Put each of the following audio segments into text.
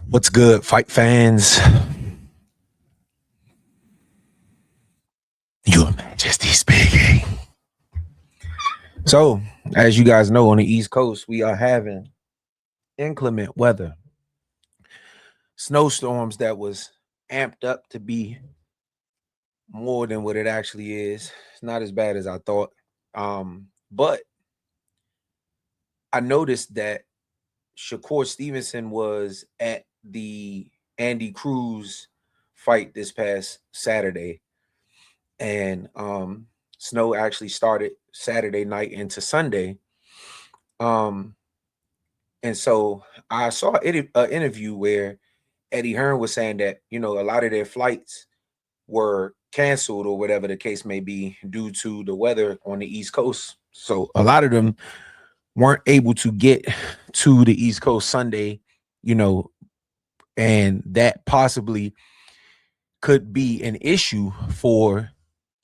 What's good, fight fans? Your Majesty speaking. So, as you guys know, on the East Coast, we are having inclement weather, snowstorms that was amped up to be more than what it actually is. It's not as bad as I thought. But I noticed that Shakur Stevenson was at the Andy Cruz fight this past Saturday, and snow actually started Saturday night into Sunday. Um, and so I saw an interview where Eddie Hearn was saying that a lot of their flights were canceled or whatever the case may be due to the weather on the East Coast. So a lot of them weren't able to get to the East Coast Sunday, you know, and that possibly could be an issue for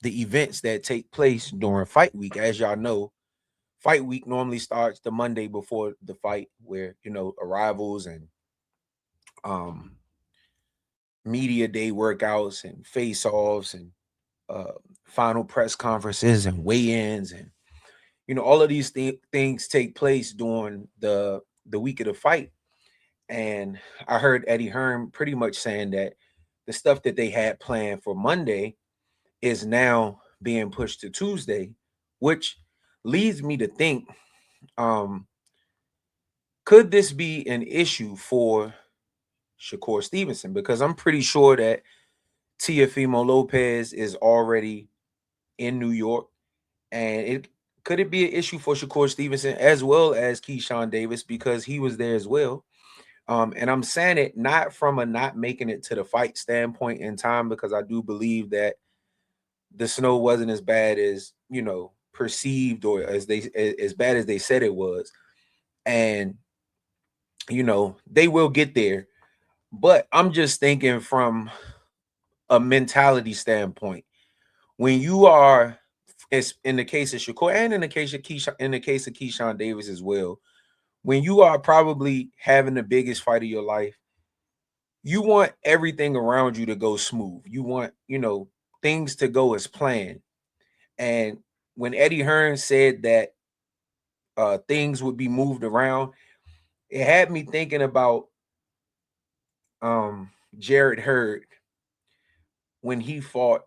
the events that take place during fight week. As y'all know, fight week normally starts the Monday before the fight, where arrivals and um media day workouts and face-offs and final press conferences and weigh-ins, and all of these things take place during the week of the fight. And I heard Eddie Hearn pretty much saying that the stuff that they had planned for Monday is now being pushed to Tuesday, which leads me to think, um, could this be an issue for Shakur Stevenson? Because I'm pretty sure that Teofimolopez is already in New York, and it be an issue for Shakur Stevenson as well as Keyshawn Davis because he was there as well. And I'm saying it not from a not making it to the fight standpoint in time, because I do believe that the snow wasn't as bad as perceived, or as bad as they said it was, and they will get there. But I'm just thinking from a mentality standpoint, when you are, it's in the case of Shakur and in the case of Keyshawn Davis as well, when you are probably having the biggest fight of your life, you want everything around you to go smooth. You want, things to go as planned. And when Eddie Hearn said that things would be moved around, it had me thinking about Jared Hurd when he fought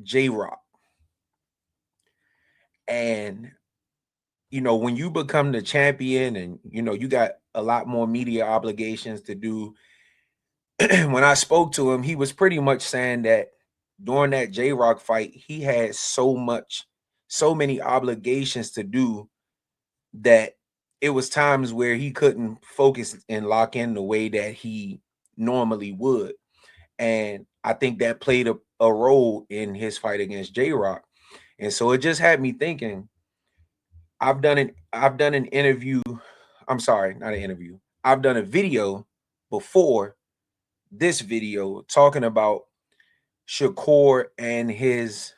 J-Rock. And when you become the champion and you got a lot more media obligations to do. When I spoke to him, he was pretty much saying that during that J-Rock fight, he had so many obligations to do that it was times where he couldn't focus and lock in the way that he normally would. And I think that played a role in his fight against J-Rock. And so it just had me thinking, I've done an interview. I'm sorry, not an interview. I've done a video before this video talking about Shakur and his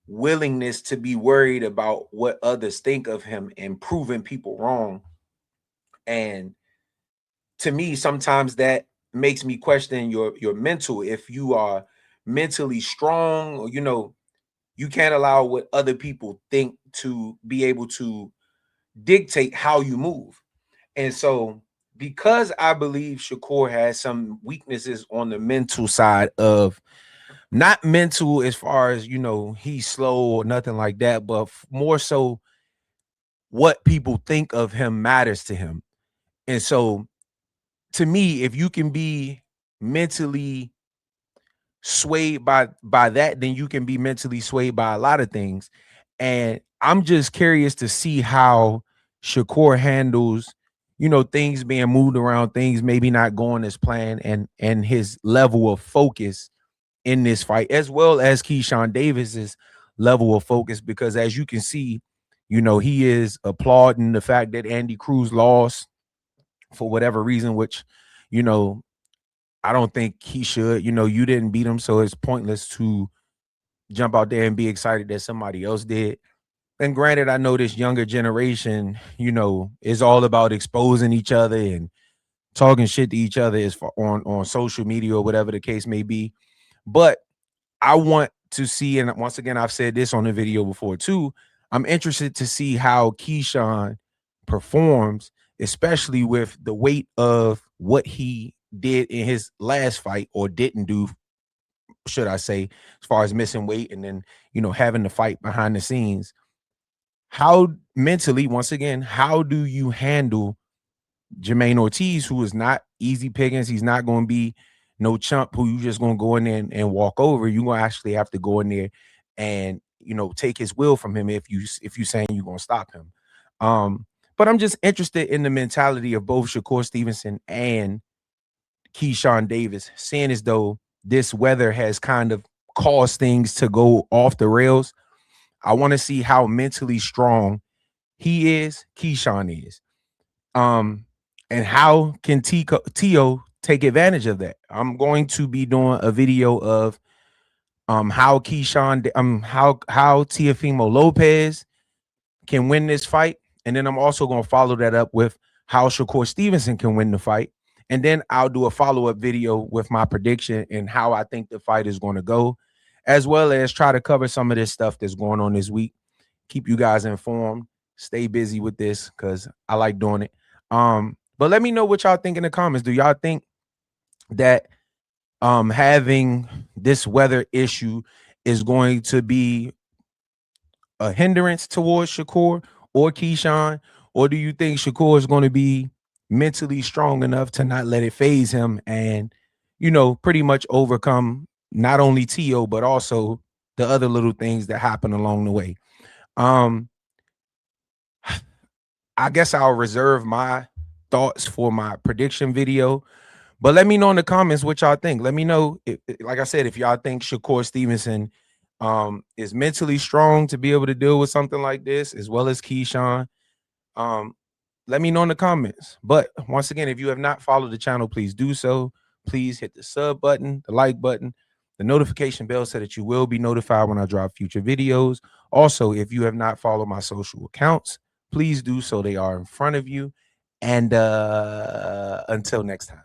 willingness to be worried about what others think of him and proving people wrong. And to me, sometimes that makes me question your mental. If you are mentally strong, or you can't allow what other people think to be able to dictate how you move. And so, because I believe Shakur has some weaknesses on the mental side of, not mental as far as he's slow or nothing like that, but more so what people think of him matters to him. And so, to me, if you can be mentally swayed by that, then you can be mentally swayed by a lot of things. And I'm just curious to see how Shakur handles things being moved around, things maybe not going as planned, and his level of focus in this fight, as well as Keyshawn Davis's level of focus. Because as you can see, he is applauding the fact that Andy Cruz lost for whatever reason, which I don't think he should. You didn't beat him, so it's pointless to jump out there and be excited that somebody else did. And granted, I know this younger generation, is all about exposing each other and talking shit to each other as far on social media or whatever the case may be. But I want to see, and once again, I've said this on the video before too, I'm interested to see how Keyshawn performs, especially with the weight of what he did in his last fight, or didn't do, should I say, as far as missing weight and then, having the fight behind the scenes. How mentally, once again, how do you handle Jermaine Ortiz, who is not easy pickings? He's not going to be no chump who you just going to go in there and walk over. You're going to actually have to go in there and, take his will from him if you saying you're going to stop him. But I'm just interested in the mentality of both Shakur Stevenson and Keyshawn Davis, seeing as though this weather has kind of caused things to go off the rails. I want to see how mentally strong Keyshawn is. And how can Teo take advantage of that? I'm going to be doing a video of how Teofimolopez can win this fight, and then I'm also going to follow that up with how Shakur Stevenson can win the fight, and then I'll do a follow-up video with my prediction and how I think the fight is going to go, as well as try to cover some of this stuff that's going on this week. Keep you guys informed. Stay busy with this because I like doing it. But let me know what y'all think in the comments. Do y'all think that having this weather issue is going to be a hindrance towards Shakur or Keyshawn? Or do you think Shakur is going to be mentally strong enough to not let it phase him and, pretty much overcome not only Teo, but also the other little things that happen along the way? I guess I'll reserve my thoughts for my prediction video, but let me know in the comments what y'all think. Let me know, like I said, if y'all think Shakur Stevenson is mentally strong to be able to deal with something like this, as well as Keyshawn. Let me know in the comments. But once again, if you have not followed the channel, please do so. Please hit the sub button, the like button, the notification bell, so that you will be notified when I drop future videos. Also, if you have not followed my social accounts, please do so. They are in front of you. And until next time.